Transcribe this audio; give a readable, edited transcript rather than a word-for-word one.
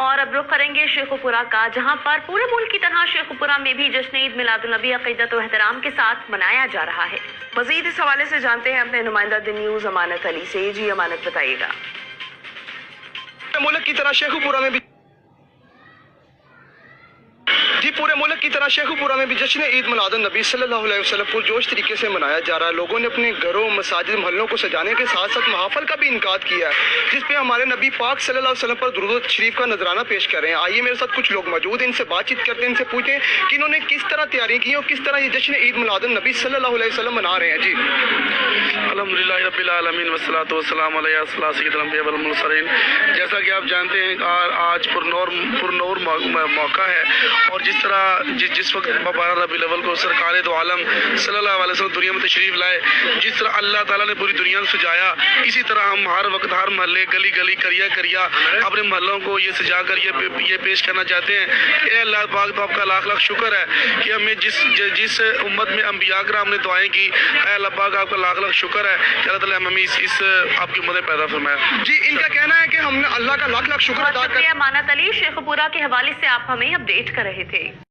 اور اب رخ کریں گے شیخوپورہ کا، جہاں پر پورے ملک کی طرح شیخوپورہ میں بھی جشن عید میلاد النبی عقیدت و احترام کے ساتھ منایا جا رہا ہے۔ مزید اس حوالے سے جانتے ہیں اپنے نمائندہ دی نیوز امانت علی سے۔ جی امانت، بتائیے گا۔ ملک کی طرح شیخوپورہ میں بھی پورے ملک کی طرح شیخوپورہ میں بھی جشن عید میلاد النبی صلی اللہ علیہ وسلم پرجوش طریقے سے منایا جا رہا ہے۔ لوگوں نے اپنے گھروں، مساجد، محلوں کو سجانے کے ساتھ ساتھ محافل کا بھی انعقاد کیا ہے، جس پہ ہمارے نبی پاک صلی اللہ علیہ وسلم پر درود شریف کا نذرانہ پیش کر رہے ہیں۔ آئیے میرے ساتھ کچھ لوگ موجود ہیں، ان سے بات چیت کرتے ہیں، ان سے پوچھتے ہیں کہ انہوں نے کس طرح تیاری کی اور کس طرح یہ جشن عید میلاد النبی صلی اللہ علیہ وسلم منا رہے ہیں۔ جی الحمدللہ رب العالمین والصلاۃ والسلام علی سید الانبیاء والمرسلین۔ جیسا کہ آپ جانتے ہیں آج پرنور موقع ہے، اور جس طرح جس وقت 12 ربیع الاول کو سرکار دو عالم صلی اللہ علیہ وسلم دنیا میں تشریف لائے، جس طرح اللہ تعالیٰ نے پوری دنیا کو سجایا، اسی طرح ہم ہر وقت ہر محلے، گلی گلی، کریا اپنے محلوں کو یہ سجا کر یہ پیش کرنا چاہتے ہیں کہ اے اللہ پاک، تو آپ کا لاکھ لاکھ شکر ہے کہ ہمیں جس امت میں انبیاء کرام نے دعائیں کی، اے اللہ پاک آپ کا لاکھ لاکھ شکر ہے کہ اللہ تعالیٰ ہمیں اس آپ کی امت میں پیدا فرمایا۔ جی ان کا کہنا ہے کہ ہم نے اللہ کا لاکھ لاکھ شکر ادا کر۔ شکریہ امانت علی، شیخوپورہ کے حوالے سے آپ ہمیں اپڈیٹ کر رہے تھے۔